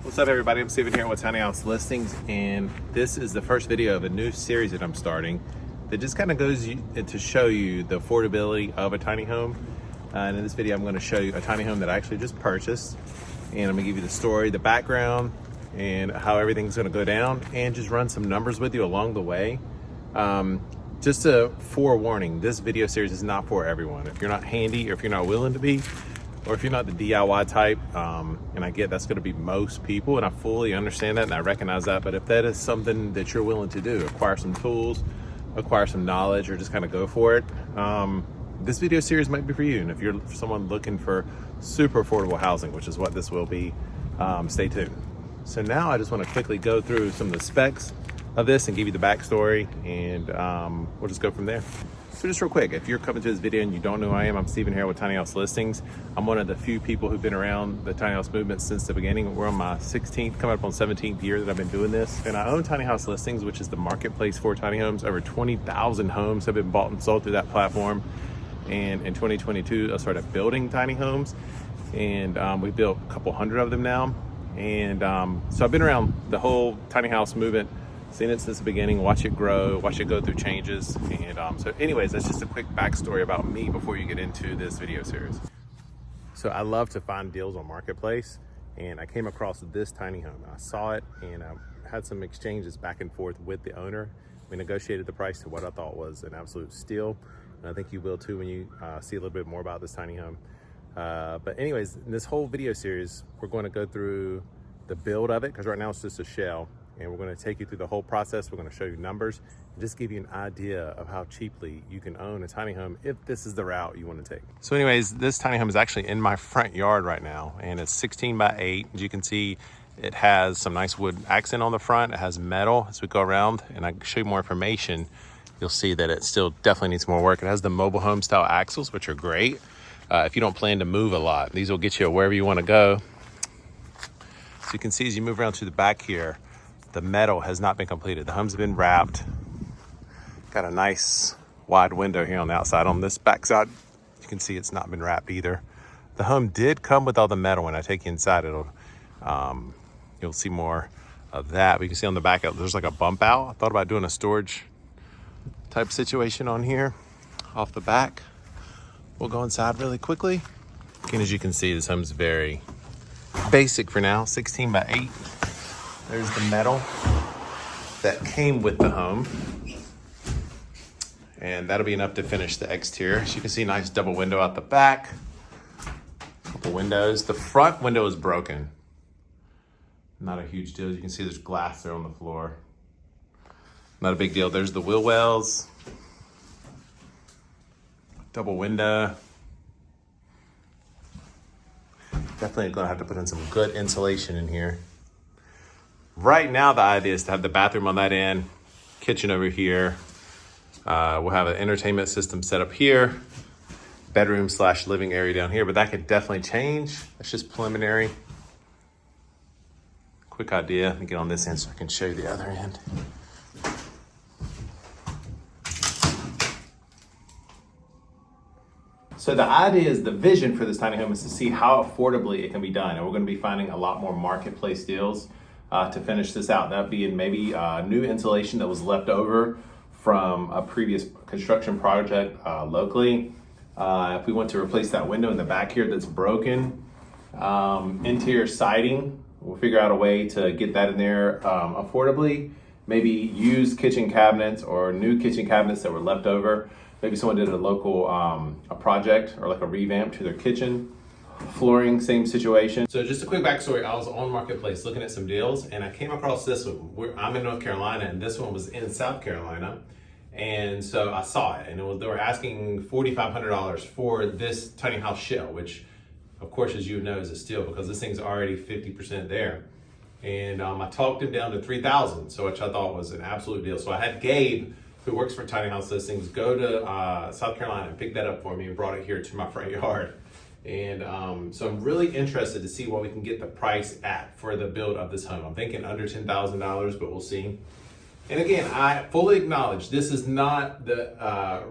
What's up, everybody? I'm Steven here with Tiny House Listings, and this is the first video of a new series that I'm starting that just kind of goes to show you the affordability of a tiny home. And in this video, I'm going to show you a tiny home that I actually just purchased, and I'm going to give you the story, the background, and how everything's going to go down, and just run some numbers with you along the way. Just a forewarning, this video series is not for everyone. If you're not handy, or if you're not willing to be, or if you're not the DIY type, and I get that's going to be most people, and I fully understand that and I recognize that, but if that is something that you're willing to do, acquire some tools, acquire some knowledge, or just kind of go for it, this video series might be for you. And if you're someone looking for super affordable housing, which is what this will be, stay tuned. So now I just want to quickly go through some of the specs of this and give you the backstory, and we'll just go from there. So just real quick, if you're coming to this video and you don't know who I am, I'm Steven here with Tiny House Listings. I'm one of the few people who've been around the tiny house movement since the beginning. We're on my 16th, coming up on 17th year that I've been doing this. And I own Tiny House Listings, which is the marketplace for tiny homes. Over 20,000 homes have been bought and sold through that platform. And in 2022, I started building tiny homes, and we built a couple hundred of them now. And so I've been around the whole tiny house movement, seen it since the beginning, watch it grow, watch it go through changes. And so anyways, that's just a quick backstory about me before you get into this video series. So I love to find deals on Marketplace, and I came across this tiny home. I saw it, and I had some exchanges back and forth with the owner. We negotiated the price to what I thought was an absolute steal. And I think you will too when you see a little bit more about this tiny home. But anyways, in this whole video series, we're going to go through the build of it, because right now it's just a shell. And we're going to take you through the whole process. We're going to show you numbers and just give you an idea of how cheaply you can own a tiny home if this is the route you want to take. So anyways, this tiny home is actually in my front yard right now, and it's 16 by 8. As you can see, it has some nice wood accent on the front. It has metal. As we go around and I show you more information, you'll see that it still definitely needs more work. It has the mobile home style axles, which are great if you don't plan to move a lot. These will get you wherever you want to go. So you can see as you move around to the back here, the metal has not been completed. The home's been wrapped. Got a nice wide window here on the outside. On this back side, you can see it's not been wrapped either. The home did come with all the metal. When I take you inside, you'll see more of that. But you can see on the back, there's like a bump out. I thought about doing a storage type situation on here off the back. We'll go inside really quickly. And as you can see, this home's very basic for now, 16 by 8. There's the metal that came with the home, and that'll be enough to finish the exterior. As you can see, nice double window out the back, couple windows. The front window is broken. Not a huge deal. As you can see, there's glass there on the floor. Not a big deal. There's the wheel wells, double window. Definitely gonna have to put in some good insulation in here. Right now, the idea is to have the bathroom on that end, kitchen over here. We'll have an entertainment system set up here, bedroom / living area down here, but that could definitely change. That's just preliminary. Quick idea. Let me get on this end so I can show you the other end. So the idea is, the vision for this tiny home is to see how affordably it can be done. And we're going to be finding a lot more marketplace deals to finish this out. That being maybe new insulation that was left over from a previous construction project locally. If we want to replace that window in the back here that's broken, interior siding, we'll figure out a way to get that in there affordably. Maybe used kitchen cabinets or new kitchen cabinets that were left over. Maybe someone did a local a project or like a revamp to their kitchen. Flooring, same situation. So just a quick backstory, I was on Marketplace looking at some deals, and I came across this one. I'm in North Carolina, and this one was in South Carolina. And so I saw it, and they were asking $4,500 for this tiny house shell, which of course, as you know, is a steal because this thing's already 50% there. And I talked him down to $3,000, so which I thought was an absolute deal. So I had Gabe, who works for Tiny House Listings, go to South Carolina and pick that up for me and brought it here to my front yard. And so I'm really interested to see what we can get the price at for the build of this home. I'm thinking under $10,000, but we'll see. And again, I fully acknowledge this is not the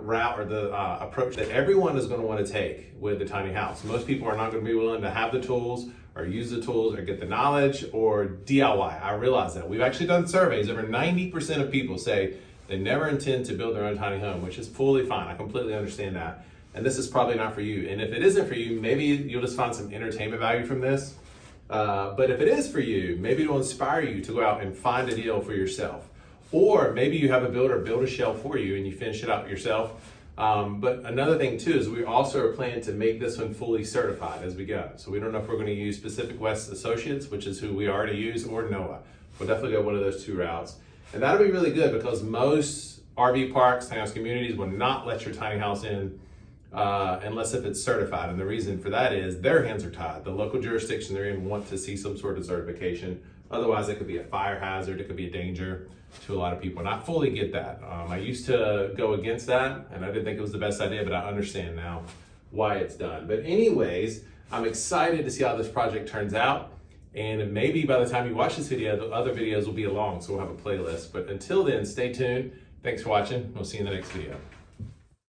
route or the approach that everyone is going to want to take with the tiny house. Most people are not going to be willing to have the tools or use the tools or get the knowledge or DIY. I realize that. We've actually done surveys. Over 90% of people say they never intend to build their own tiny home, which is fully fine. I completely understand that. And this is probably not for you. And if it isn't for you, maybe you'll just find some entertainment value from this. But if it is for you, maybe it'll inspire you to go out and find a deal for yourself. Or maybe you have a builder build a shelf for you and you finish it out yourself. But another thing too is we also are planning to make this one fully certified as we go. So we don't know if we're going to use Pacific West Associates, which is who we already use, or NOAA. We'll definitely go one of those two routes. And that'll be really good because most RV parks, tiny house communities will not let your tiny house in unless if it's certified. And the reason for that is their hands are tied. The local jurisdiction they're in want to see some sort of certification. Otherwise, it could be a fire hazard. It could be a danger to a lot of people. And I fully get that. I used to go against that and I didn't think it was the best idea, but I understand now why it's done. But anyways, I'm excited to see how this project turns out. And maybe by the time you watch this video, the other videos will be along, so we'll have a playlist. But until then, stay tuned. Thanks for watching. We'll see you in the next video.